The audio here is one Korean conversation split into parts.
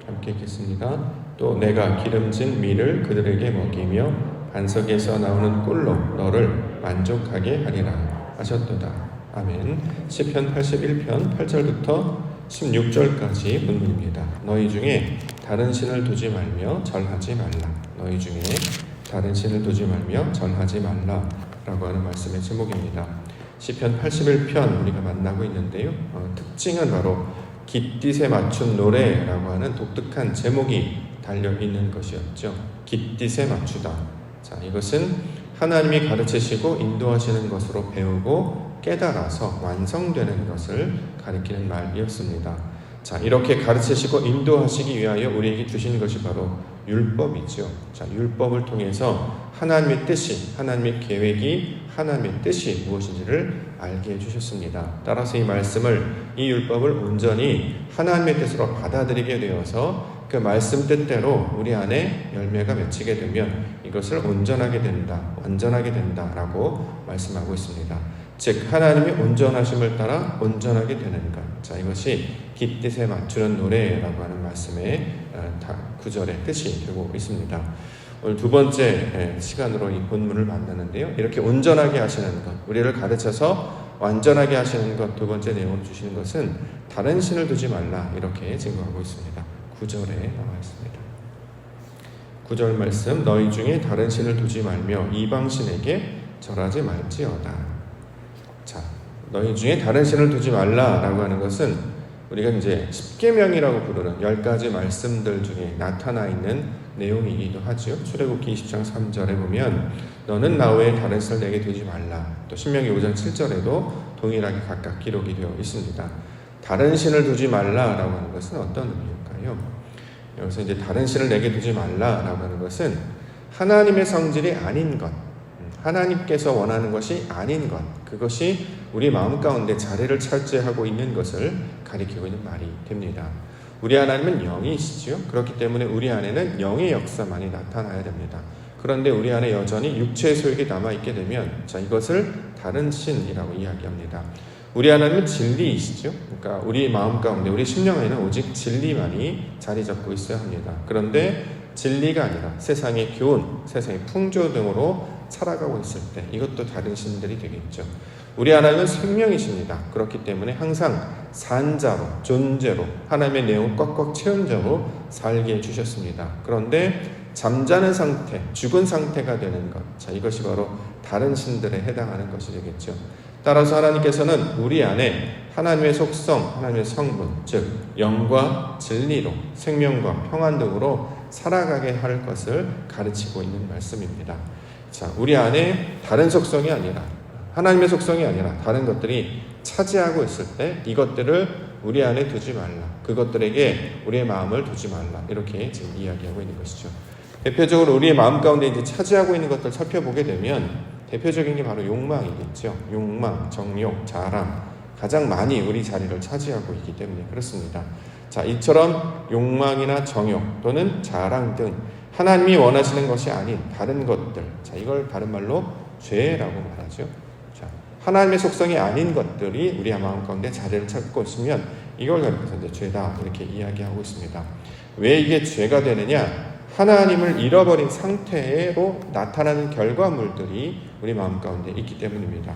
함께 읽겠습니다. 또 내가 기름진 밀을 그들에게 먹이며 반석에서 나오는 꿀로 너를 만족하게 하리라 하셨도다. 아멘. 시편 81편 8절부터 16절까지 본문입니다. 너희 중에 다른 신을 두지 말며 절하지 말라. 너희 중에 다른 신을 두지 말며 절하지 말라 라고 하는 말씀의 제목입니다. 시편 81편 우리가 만나고 있는데요. 특징은 바로 깃딧에 맞춘 노래라고 하는 독특한 제목이 달려있는 것이었죠. 깃딧에 맞추다. 자, 이것은 하나님이 가르치시고 인도하시는 것으로 배우고 깨달아서 완성되는 것을 가리키는 말이었습니다. 자, 이렇게 가르치시고 인도하시기 위하여 우리에게 주신 것이 바로 율법이죠. 자, 율법을 통해서 하나님의 뜻이, 하나님의 계획이, 하나님의 뜻이 무엇인지를 알게 해주셨습니다. 따라서 이 말씀을, 이 율법을 온전히 하나님의 뜻으로 받아들이게 되어서 그 말씀 뜻대로 우리 안에 열매가 맺히게 되면 이것을 온전하게 된다, 완전하게 된다라고 말씀하고 있습니다. 즉 하나님의 온전하심을 따라 온전하게 되는 것. 자, 이것이 깃딧에 맞추는 노래라고 하는 말씀의 구절의 뜻이 되고 있습니다. 오늘 두 번째 시간으로 이 본문을 만나는데요. 이렇게 온전하게 하시는 것, 우리를 가르쳐서 완전하게 하시는 것, 두 번째 내용으로 주시는 것은 다른 신을 두지 말라 이렇게 증거하고 있습니다. 9절에 나와 있습니다. 9절 말씀, 너희 중에 다른 신을 두지 말며 이방신에게 절하지 말지어다. 자, 너희 중에 다른 신을 두지 말라라고 하는 것은 우리가 이제 십계명이라고 부르는 10가지 말씀들 중에 나타나 있는 내용이기도 하죠. 출애굽기 20장 3절에 보면 너는 나 외에 다른 신을 내게 두지 말라. 또 신명기 5장 7절에도 동일하게 각각 기록이 되어 있습니다. 다른 신을 두지 말라라고 하는 것은 어떤 의미일까요? 여기서 이제 다른 신을 내게 두지 말라라고 하는 것은 하나님의 성질이 아닌 것, 하나님께서 원하는 것이 아닌 것, 그것이 우리 마음 가운데 자리를 차지하고 있는 것을 가리키고 있는 말이 됩니다. 우리 하나님은 영이시죠. 그렇기 때문에 우리 안에는 영의 역사만이 나타나야 됩니다. 그런데 우리 안에 여전히 육체의 소욕이 남아있게 되면 자, 이것을 다른 신이라고 이야기합니다. 우리 하나님은 진리이시죠. 그러니까 우리 마음 가운데, 우리 심령에는 오직 진리만이 자리 잡고 있어야 합니다. 그런데 진리가 아니라 세상의 교훈, 세상의 풍조 등으로 살아가고 있을 때 이것도 다른 신들이 되겠죠. 우리 하나님은 생명이십니다. 그렇기 때문에 항상 산자로, 존재로, 하나님의 내용을 꽉꽉 채운 자로 살게 해주셨습니다. 그런데 잠자는 상태, 죽은 상태가 되는 것, 자, 이것이 바로 다른 신들에 해당하는 것이 되겠죠. 따라서 하나님께서는 우리 안에 하나님의 속성, 하나님의 성분, 즉 영과 진리로 생명과 평안 등으로 살아가게 할 것을 가르치고 있는 말씀입니다. 자, 우리 안에 다른 속성이 아니라, 하나님의 속성이 아니라 다른 것들이 차지하고 있을 때 이것들을 우리 안에 두지 말라, 그것들에게 우리의 마음을 두지 말라, 이렇게 지금 이야기하고 있는 것이죠. 대표적으로 우리의 마음 가운데 이제 차지하고 있는 것들을 살펴보게 되면 대표적인 게 바로 욕망이겠죠. 욕망, 정욕, 자랑, 가장 많이 우리 자리를 차지하고 있기 때문에 그렇습니다. 자, 이처럼 욕망이나 정욕 또는 자랑 등 하나님이 원하시는 것이 아닌 다른 것들, 자, 이걸 다른 말로 죄라고 말하죠. 자, 하나님의 속성이 아닌 것들이 우리 마음 가운데 자리를 찾고 있으면 이걸 가리켜서 이제 죄다 이렇게 이야기하고 있습니다. 왜 이게 죄가 되느냐? 하나님을 잃어버린 상태로 나타나는 결과물들이 우리 마음 가운데 있기 때문입니다.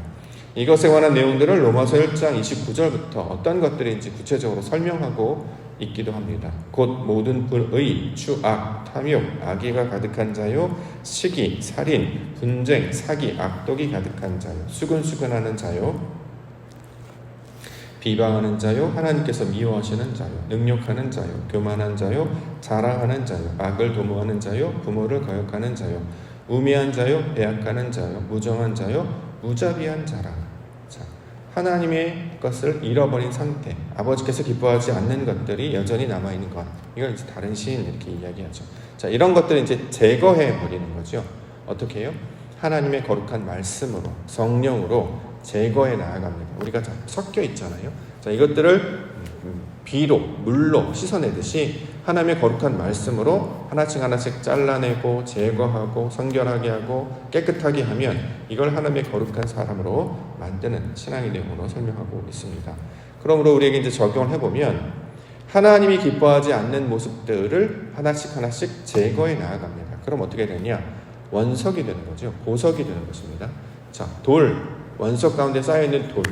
이것에 관한 내용들을 로마서 1장 29절부터 어떤 것들인지 구체적으로 설명하고 있기도 합니다. 곧 모든 불의, 추악, 탐욕, 악의가 가득한 자요, 시기, 살인, 분쟁, 사기, 악독이 가득한 자요, 수근수근하는 자요, 비방하는 자요, 하나님께서 미워하시는 자요, 능욕하는 자요, 교만한 자요, 자랑하는 자요, 악을 도모하는 자요, 부모를 거역하는 자요, 우매한 자요, 배약하는 자요, 무정한 자요, 무자비한 자라. 자, 하나님의 것을 잃어버린 상태, 아버지께서 기뻐하지 않는 것들이 여전히 남아있는 것, 이걸 이제 다른 신 이렇게 이야기하죠. 자, 이런 것들을 이제 제거해 버리는 거죠. 어떻게 해요? 하나님의 거룩한 말씀으로, 성령으로 제거해 나아갑니다. 우리가 섞여 있잖아요. 자, 이것들을 비로, 물로 씻어내듯이 하나님의 거룩한 말씀으로 하나씩 하나씩 잘라내고 제거하고 성결하게 하고 깨끗하게 하면 이걸 하나님의 거룩한 사람으로 만드는 신앙의 내용으로 설명하고 있습니다. 그러므로 우리에게 이제 적용을 해보면 하나님이 기뻐하지 않는 모습들을 하나씩 하나씩 제거해 나아갑니다. 그럼 어떻게 되냐? 원석이 되는 거죠. 보석이 되는 것입니다. 자, 원석 가운데 쌓여있는 돌,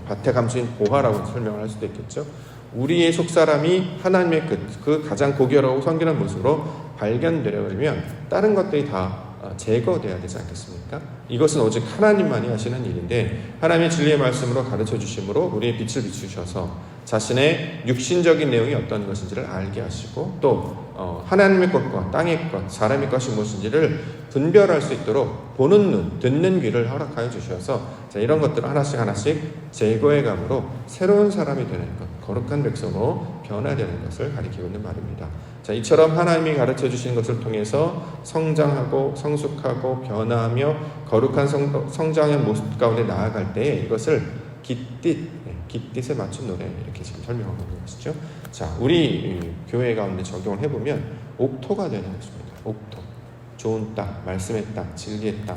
밭의 감수인 보화라고 설명을 할 수도 있겠죠. 우리의 속사람이 하나님의 그 가장 고결하고 성결한 모습으로 발견되려면 다른 것들이 다 제거돼야 되지 않겠습니까? 이것은 오직 하나님만이 하시는 일인데, 하나님의 진리의 말씀으로 가르쳐 주심으로 우리의 빛을 비추셔서 자신의 육신적인 내용이 어떤 것인지를 알게 하시고, 또 하나님의 것과 땅의 것, 사람의 것이 무엇인지를 분별할 수 있도록 보는 눈, 듣는 귀를 허락하여 주셔서 이런 것들을 하나씩 제거해 감으로 새로운 사람이 되는 것, 거룩한 백성으로 변화되는 것을 가리키고 있는 말입니다. 자, 이처럼 하나님이 가르쳐 주신 것을 통해서 성장하고 성숙하고 변화하며 거룩한 성장의 모습 가운데 나아갈 때에 이것을 깃딧에 맞춘 노래, 이렇게 지금 설명하고 있는 것이죠. 자, 우리 교회 가운데 적용을 해보면 옥토가 되는 것입니다. 옥토, 좋은 땅, 말씀의 땅, 진리의 땅,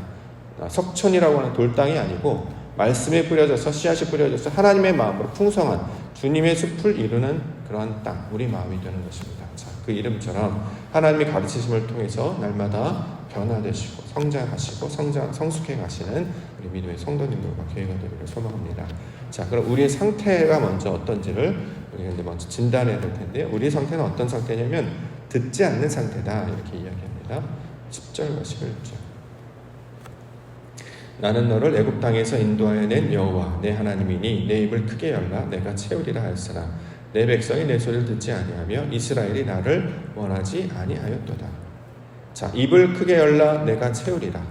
석촌이라고 하는 돌땅이 아니고 말씀에 뿌려져서 씨앗이 뿌려져서 하나님의 마음으로 풍성한 주님의 숲을 이루는 그러한 땅, 우리 마음이 되는 것입니다. 자, 그 이름처럼 하나님의 가르치심을 통해서 날마다 변화되시고 성장하시고 성숙해 가시는 우리 믿음의 성도님들과 교회가 되기를 소망합니다. 자, 그럼 우리의 상태가 먼저 어떤지를 우리가 이제 먼저 진단해야 될 텐데요. 우리의 상태는 어떤 상태냐면 듣지 않는 상태다, 이렇게 이야기합니다. 10절과 11절. 나는 너를 애굽 땅에서 인도하여 낸 여호와 내 하나님이니 내 입을 크게 열라 내가 채우리라 하였으나 내 백성이 내 소리를 듣지 아니하며 이스라엘이 나를 원하지 아니하였도다. 자, 입을 크게 열라 내가 채우리라.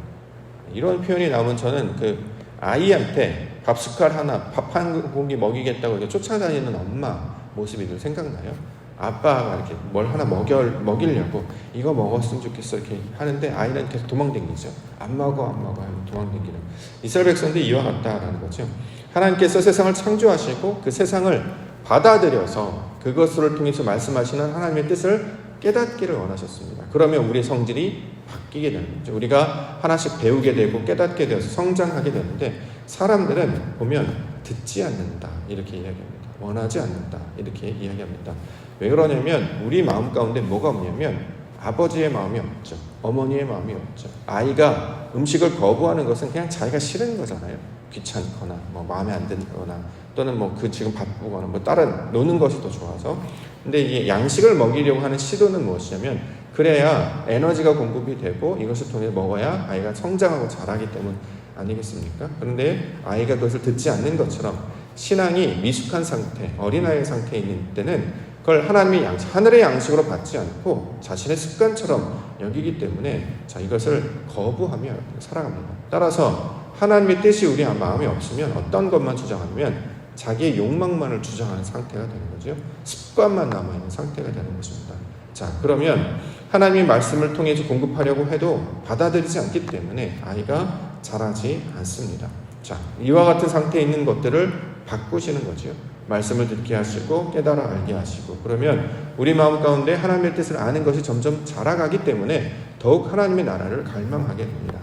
이런 표현이 나오면 저는 그 아이한테 밥숟갈 하나, 밥 한 공기 먹이겠다고 이렇게 쫓아다니는 엄마 모습이 늘 생각나요. 아빠가 이렇게 뭘 하나 먹이려고 이거 먹었으면 좋겠어 이렇게 하는데 아이는 계속 도망다니죠. 안 먹어 하면 도망다니는 이스라엘 백성들이 이와 같다라는 거죠. 하나님께서 세상을 창조하시고 그 세상을 받아들여서 그것을 통해서 말씀하시는 하나님의 뜻을 깨닫기를 원하셨습니다. 그러면 우리의 성질이 바뀌게 되는 거죠. 우리가 하나씩 배우게 되고 깨닫게 되어서 성장하게 되는데, 사람들은 보면 듣지 않는다, 이렇게 이야기합니다. 원하지 않는다, 이렇게 이야기합니다. 왜 그러냐면 우리 마음 가운데 뭐가 없냐면 아버지의 마음이 없죠. 어머니의 마음이 없죠. 아이가 음식을 거부하는 것은 그냥 자기가 싫은 거잖아요. 귀찮거나 마음에 안 들거나 또는 지금 바쁘거나 다른 노는 것이 더 좋아서. 근데 이 양식을 먹이려고 하는 시도는 무엇이냐면 그래야 에너지가 공급이 되고 이것을 통해 먹어야 아이가 성장하고 자라기 때문 아니겠습니까? 그런데 아이가 그것을 듣지 않는 것처럼 신앙이 미숙한 상태, 어린아이의 상태에 있는 때는 그걸 하나님의 양식, 하늘의 양식으로 받지 않고 자신의 습관처럼 여기기 때문에 이것을 거부하며 살아갑니다. 따라서 하나님의 뜻이 우리 마음에 없으면 어떤 것만 주장하면 자기의 욕망만을 주장하는 상태가 되는 거죠. 습관만 남아있는 상태가 되는 것입니다. 자, 그러면 하나님의 말씀을 통해서 공급하려고 해도 받아들이지 않기 때문에 아이가 자라지 않습니다. 자, 이와 같은 상태에 있는 것들을 바꾸시는 거죠. 말씀을 듣게 하시고 깨달아 알게 하시고, 그러면 우리 마음 가운데 하나님의 뜻을 아는 것이 점점 자라가기 때문에 더욱 하나님의 나라를 갈망하게 됩니다.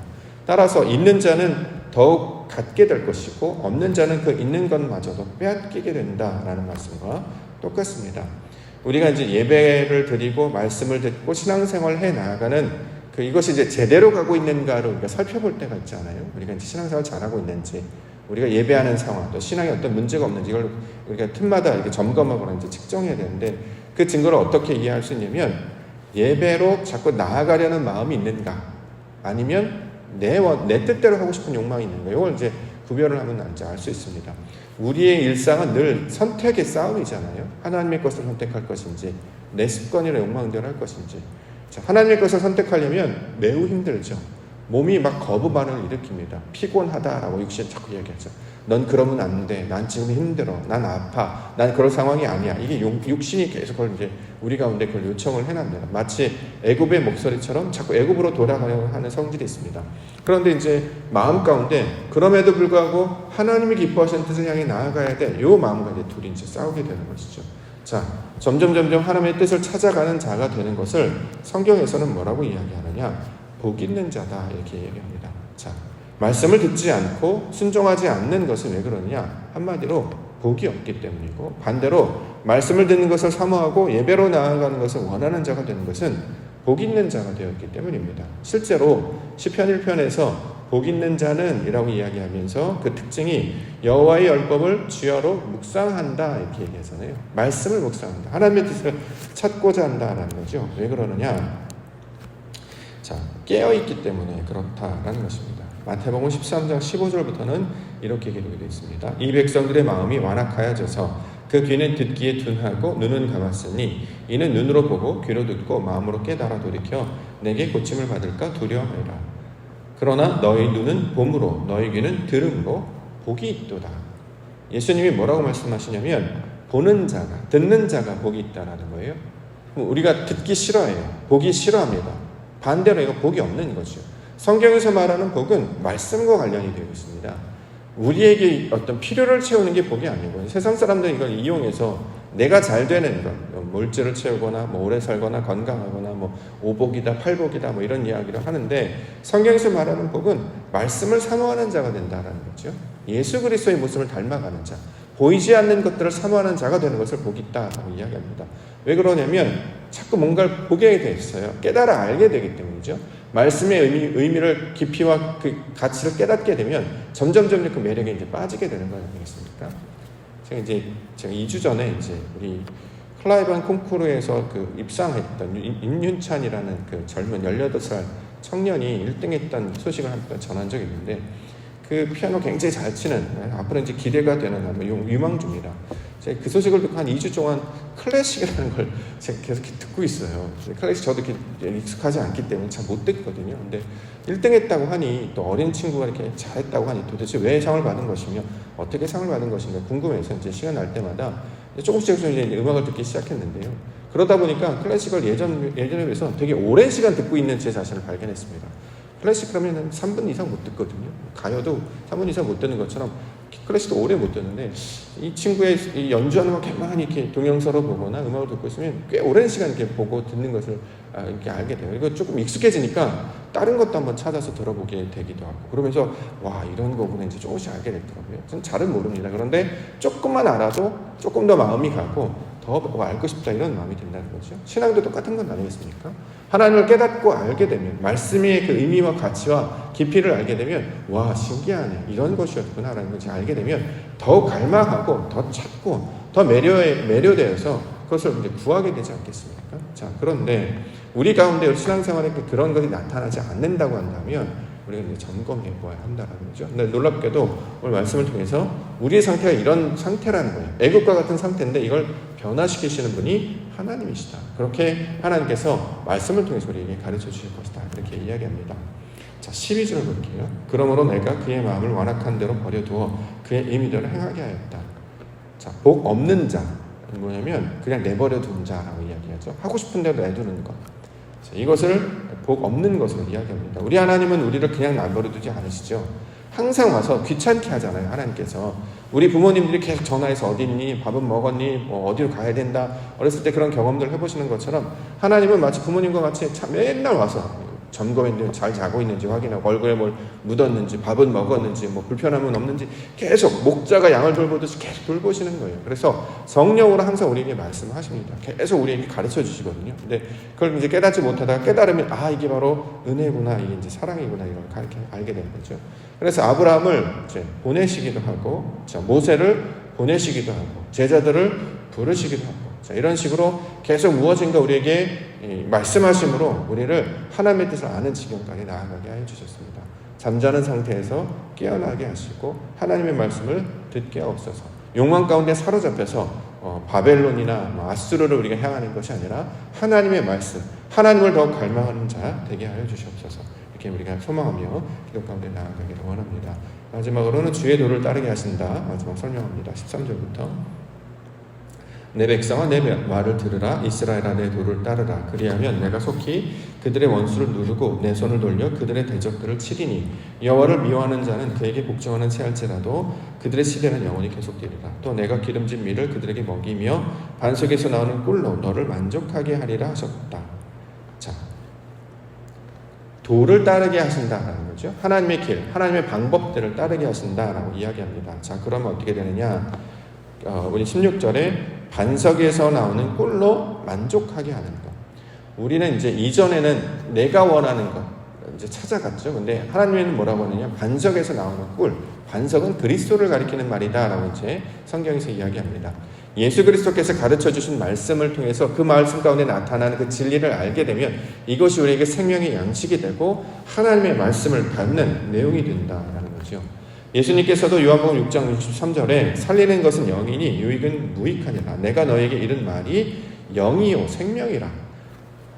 따라서 있는 자는 더욱 갖게 될 것이고 없는 자는 그 있는 것마저도 빼앗기게 된다라는 말씀과 똑같습니다. 우리가 이제 예배를 드리고 말씀을 듣고 신앙생활을 해 나아가는 이것이 이제 제대로 가고 있는가를 우리가 살펴볼 때가 있잖아요. 우리가 이제 신앙생활 잘하고 있는지, 우리가 예배하는 상황, 또 신앙에 어떤 문제가 없는지 이걸 우리가 틈마다 이렇게 점검하거나 이제 측정해야 되는데, 그 증거를 어떻게 이해할 수 있냐면 예배로 자꾸 나아가려는 마음이 있는가, 아니면 내 뜻대로 하고 싶은 욕망이 있는가, 이걸 이제 구별을 하면 이제 알 수 있습니다. 우리의 일상은 늘 선택의 싸움이잖아요. 하나님의 것을 선택할 것인지 내 습관이나 욕망대로 할 것인지. 자, 하나님의 것을 선택하려면 매우 힘들죠. 몸이 막 거부 반응을 일으킵니다. 피곤하다라고 육신이 자꾸 얘기하죠. 넌 그러면 안 돼. 난 지금 힘들어. 난 아파. 난 그럴 상황이 아니야. 이게 육신이 계속 그걸 이제 우리 가운데 그걸 요청을 해납니다. 마치 애굽의 목소리처럼 자꾸 애굽으로 돌아가려고 하는 성질이 있습니다. 그런데 이제 마음 가운데 그럼에도 불구하고 하나님이 기뻐하시는 뜻을 향해 나아가야 돼. 이 마음과 이제 둘이 이제 싸우게 되는 것이죠. 자, 점점 하나님의 뜻을 찾아가는 자가 되는 것을 성경에서는 뭐라고 이야기하느냐? 복 있는 자다, 이렇게 얘기합니다. 자, 말씀을 듣지 않고 순종하지 않는 것은 왜 그러냐? 한마디로 복이 없기 때문이고, 반대로 말씀을 듣는 것을 사모하고 예배로 나아가는 것을 원하는 자가 되는 것은 복 있는 자가 되었기 때문입니다. 실제로 시편 1편에서 복 있는 자는 이라고 이야기하면서 그 특징이 여호와의 율법을 주야로 묵상한다 이렇게 얘기해서요. 말씀을 묵상한다. 하나님의 뜻을 찾고자 한다라는 거죠. 왜 그러느냐? 자, 깨어있기 때문에 그렇다라는 것입니다. 마태복음 13장 15절부터는 이렇게 기록이 되어 있습니다. 이 백성들의 마음이 완악하여져서 그 귀는 듣기에 둔하고 눈은 감았으니 이는 눈으로 보고 귀로 듣고 마음으로 깨달아 돌이켜 내게 고침을 받을까 두려워하리라. 그러나 너희 눈은 봄으로 너희 귀는 들음으로 복이 있도다. 예수님이 뭐라고 말씀하시냐면 보는 자가, 듣는 자가 복이 있다라는 거예요. 우리가 듣기 싫어해요. 보기 싫어합니다. 반대로 이거 복이 없는 거죠. 성경에서 말하는 복은 말씀과 관련이 되어 있습니다. 우리에게 어떤 필요를 채우는 게 복이 아니고, 세상 사람들은 이걸 이용해서 내가 잘 되는 것, 물질을 채우거나 뭐 오래 살거나 건강하거나 뭐 오복이다 팔복이다 뭐 이런 이야기를 하는데, 성경에서 말하는 복은 말씀을 사모하는 자가 된다라는 거죠. 예수 그리스도의 모습을 닮아가는 자, 보이지 않는 것들을 사모하는 자가 되는 것을 복이 있다라고 이야기합니다. 왜 그러냐면 자꾸 뭔가를 보게 됐어요. 깨달아 알게 되기 때문이죠. 말씀의 의미를 깊이와 그 가치를 깨닫게 되면 점점 그 매력에 이제 빠지게 되는 거 아니겠습니까? 제가 2주 전에 이제 우리 클라이반 콩쿠르에서 그 입상했던 임윤찬이라는 그 젊은 18살 청년이 1등했던 소식을 한번 전한 적이 있는데, 그 피아노 굉장히 잘 치는, 앞으로 이제 기대가 되는 유망주입니다. 제가 그 소식을 듣고 한 2주 동안 클래식이라는 걸 제가 계속 듣고 있어요. 클래식 저도 이렇게 익숙하지 않기 때문에 잘 못 듣거든요. 근데 1등 했다고 하니, 또 어린 친구가 이렇게 잘했다고 하니 도대체 왜 상을 받은 것이며 어떻게 상을 받은 것인가 궁금해서 이제 시간 날 때마다 조금씩 이제 음악을 듣기 시작했는데요. 그러다 보니까 클래식을 예전에 비해서 되게 오랜 시간 듣고 있는 제 자신을 발견했습니다. 클래식 그러면 3분 이상 못 듣거든요. 가요도 3분 이상 못 듣는 것처럼 클래식도 오래 못 듣는데, 이 친구의 이 연주하는 거 가만히 이렇게 동영상으로 보거나 음악을 듣고 있으면 꽤 오랜 시간 이렇게 보고 듣는 것을 이렇게 알게 돼요. 이거 조금 익숙해지니까 다른 것도 한번 찾아서 들어보게 되기도 하고, 그러면서 와, 이런 거구나 이제 조금씩 알게 되더라고요. 저는 잘은 모릅니다. 그런데 조금만 알아도 조금 더 마음이 가고 더 알고 싶다 이런 마음이 든다는 거죠. 신앙도 똑같은 건 아니겠습니까? 하나님을 깨닫고 알게 되면, 말씀의 그 의미와 가치와 깊이를 알게 되면, 와, 신기하네, 이런 것이었구나라는 것을 알게 되면 더 갈망하고 더 찾고 더 매료되어서 그것을 이제 구하게 되지 않겠습니까? 자, 그런데 우리 가운데 신앙생활에 그런 것이 나타나지 않는다고 한다면 우리가 이제 점검해 보아야 한다는 거죠. 근데 놀랍게도 오늘 말씀을 통해서 우리의 상태가 이런 상태라는 거예요. 애국과 같은 상태인데 이걸 변화시키시는 분이 하나님이시다. 그렇게 하나님께서 말씀을 통해서 우리에게 가르쳐 주실 것이다. 그렇게 이야기합니다. 자, 12절 볼게요. 그러므로 내가 그의 마음을 완악한 대로 버려두어 그의 의미대로 행하게 하였다. 자, 복 없는 자 뭐냐면 그냥 내버려 둔 자라고 이야기하죠. 하고 싶은 대로 내두는 것. 자, 이것을 복 없는 것으로 이야기합니다. 우리 하나님은 우리를 그냥 내버려 두지 않으시죠. 항상 와서 귀찮게 하잖아요. 하나님께서 우리 부모님들이 계속 전화해서 어디 있니? 밥은 먹었니? 뭐 어디로 가야 된다. 어렸을 때 그런 경험들 해보시는 것처럼 하나님은 마치 부모님과 같이 맨날 와서 점검했는지 잘 자고 있는지 확인하고, 얼굴에 뭘 묻었는지, 밥은 먹었는지, 뭐 불편함은 없는지 계속 목자가 양을 돌보듯이 계속 돌보시는 거예요. 그래서 성령으로 항상 우리에게 말씀하십니다. 계속 우리에게 가르쳐 주시거든요. 근데 그걸 이제 깨닫지 못하다가 깨달으면 이게 바로 은혜구나, 이게 이제 사랑이구나, 이런 걸 알게 되는 거죠. 그래서 아브라함을 이제 보내시기도 하고, 모세를 보내시기도 하고, 제자들을 부르시기도 하고, 자, 이런 식으로 계속 무엇인가 우리에게 말씀하심으로 우리를 하나님의 뜻을 아는 지경까지 나아가게 해주셨습니다. 잠자는 상태에서 깨어나게 하시고 하나님의 말씀을 듣게 하옵소서. 욕망 가운데 사로잡혀서 바벨론이나 아수르를 우리가 향하는 것이 아니라 하나님의 말씀, 하나님을 더욱 갈망하는 자 되게 하여 주시옵소서. 이렇게 우리가 소망하며 기도 가운데 나아가기를 원합니다. 마지막으로는 주의 도를 따르게 하신다. 마지막 설명합니다. 13절부터 내 백성아 내 말을 들으라. 이스라엘아 내 도를 따르라. 그리하면 내가 속히 그들의 원수를 누르고 내 손을 돌려 그들의 대적들을 치리니 여호와를 미워하는 자는 그에게 복종하는 체할지라도 그들의 시대는 영원히 계속되리라. 또 내가 기름진 밀을 그들에게 먹이며 반석에서 나오는 꿀로 너를 만족하게 하리라 하셨다. 자, 도를 따르게 하신다라는 거죠. 하나님의 길, 하나님의 방법들을 따르게 하신다라고 이야기합니다. 자, 그러면 어떻게 되느냐? 우리 16절에 반석에서 나오는 꿀로 만족하게 하는 것. 우리는 이제 이전에는 내가 원하는 것 이제 찾아갔죠. 근데 하나님은 뭐라고 하느냐? 반석에서 나오는 꿀. 반석은 그리스도를 가리키는 말이다라고 이제 성경에서 이야기합니다. 예수 그리스도께서 가르쳐 주신 말씀을 통해서 그 말씀 가운데 나타나는 그 진리를 알게 되면 이것이 우리에게 생명의 양식이 되고 하나님의 말씀을 받는 내용이 된다라는 거죠. 예수님께서도 요한복음 6장 63절에 살리는 것은 영이니 유익은 무익하니라. 내가 너에게 이른 말이 영이요 생명이라.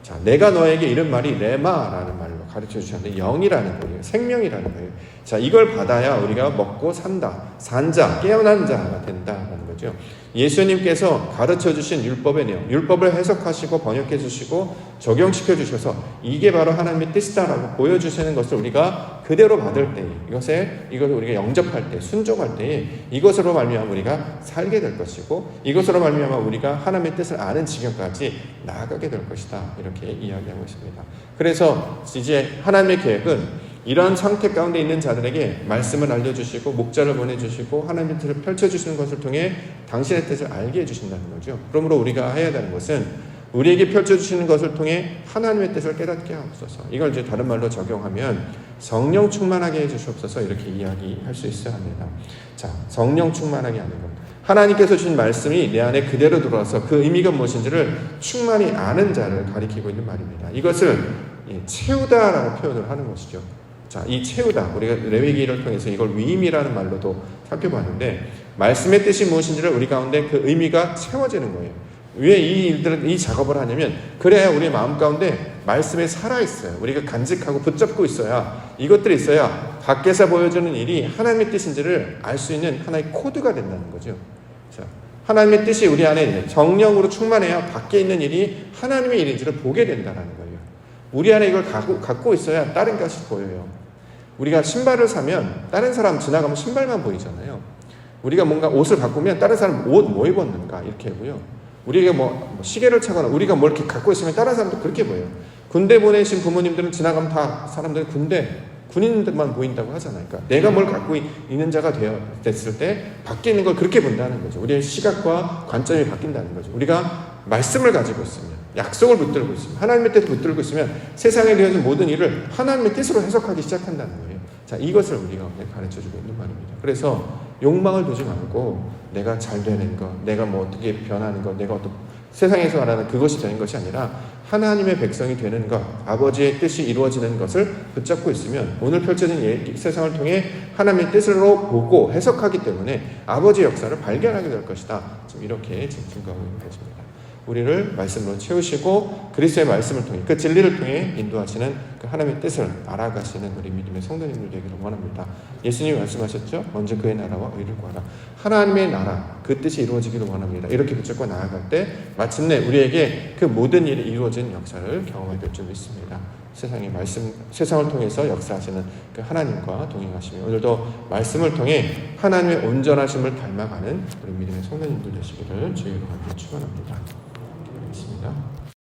자, 내가 너에게 이른 말이 레마라는 말로 가르쳐 주셨는데 영이라는 거예요. 생명이라는 거예요. 자, 이걸 받아야 우리가 먹고 산다. 산 자, 깨어난 자가 된다라는 거죠. 예수님께서 가르쳐 주신 율법의 내용, 율법을 해석하시고 번역해 주시고 적용시켜 주셔서 이게 바로 하나님의 뜻이다라고 보여주시는 것을 우리가 그대로 받을 때, 이것을 우리가 영접할 때, 순종할 때 이것으로 말미암아 우리가 살게 될 것이고 이것으로 말미암아 우리가 하나님의 뜻을 아는 지경까지 나아가게 될 것이다. 이렇게 이야기하고 있습니다. 그래서 이제 하나님의 계획은 이러한 상태 가운데 있는 자들에게 말씀을 알려주시고 목자를 보내주시고 하나님의 뜻을 펼쳐주시는 것을 통해 당신의 뜻을 알게 해주신다는 거죠. 그러므로 우리가 해야 되는 것은 우리에게 펼쳐주시는 것을 통해 하나님의 뜻을 깨닫게 하옵소서. 이걸 이제 다른 말로 적용하면 성령 충만하게 해주시옵소서 이렇게 이야기할 수 있어야 합니다. 자, 성령 충만하게 하는 것. 하나님께서 주신 말씀이 내 안에 그대로 들어와서 그 의미가 무엇인지를 충만히 아는 자를 가리키고 있는 말입니다. 이것을 채우다라고 표현을 하는 것이죠. 자, 이 채우다, 우리가 레위기를 통해서 이걸 위임이라는 말로도 살펴봤는데 말씀의 뜻이 무엇인지를 우리 가운데 그 의미가 채워지는 거예요. 왜 이 작업을 하냐면 그래야 우리 마음 가운데 말씀에 살아있어요. 우리가 간직하고 붙잡고 있어야 이것들이 있어야 밖에서 보여주는 일이 하나님의 뜻인지를 알 수 있는 하나의 코드가 된다는 거죠. 자, 하나님의 뜻이 우리 안에 정령으로 충만해야 밖에 있는 일이 하나님의 일인지를 보게 된다는 거예요. 우리 안에 이걸 갖고 있어야 다른 것이 보여요. 우리가 신발을 사면 다른 사람 지나가면 신발만 보이잖아요. 우리가 뭔가 옷을 바꾸면 다른 사람 옷 뭐 입었는가 이렇게 보여. 우리가 뭐 시계를 차거나 우리가 뭘 이렇게 갖고 있으면 다른 사람도 그렇게 보여요. 군대 보내신 부모님들은 지나가면 다 사람들이 군인들만 보인다고 하잖아요. 그러니까 내가 뭘 갖고 있는 자가 됐을 때 밖에 있는 걸 그렇게 본다는 거죠. 우리의 시각과 관점이 바뀐다는 거죠. 우리가 말씀을 가지고 있으면, 약속을 붙들고 있으면, 하나님의 뜻을 붙들고 있으면 세상에 되어진 모든 일을 하나님의 뜻으로 해석하기 시작한다는 거예요. 자, 이것을 우리가 가르쳐주고 있는 말입니다. 그래서 욕망을 두지 말고 내가 잘 되는 것, 내가 뭐 어떻게 변하는 것, 내가 어떤 세상에서 말하는 그것이 되는 것이 아니라 하나님의 백성이 되는 것, 아버지의 뜻이 이루어지는 것을 붙잡고 있으면 오늘 펼쳐진 세상을 통해 하나님의 뜻으로 보고 해석하기 때문에 아버지의 역사를 발견하게 될 것이다. 지금 이렇게 증거하고 있는 것입니다. 우리를 말씀으로 채우시고 그리스도의 말씀을 통해 그 진리를 통해 인도하시는 그 하나님의 뜻을 알아가시는 우리 믿음의 성도님들 되기를 원합니다. 예수님이 말씀하셨죠. 먼저 그의 나라와 의를 구하라. 하나님의 나라 그 뜻이 이루어지기를 원합니다. 이렇게 붙잡고 나아갈 때 마침내 우리에게 그 모든 일이 이루어진 역사를 경험하게 될 줄 믿습니다. 세상을 통해서 역사하시는 그 하나님과 동행하시며 오늘도 말씀을 통해 하나님의 온전하심을 닮아가는 우리 믿음의 성도님들 되시기를 주의로 간절히 축원합니다. 기도하겠습니다.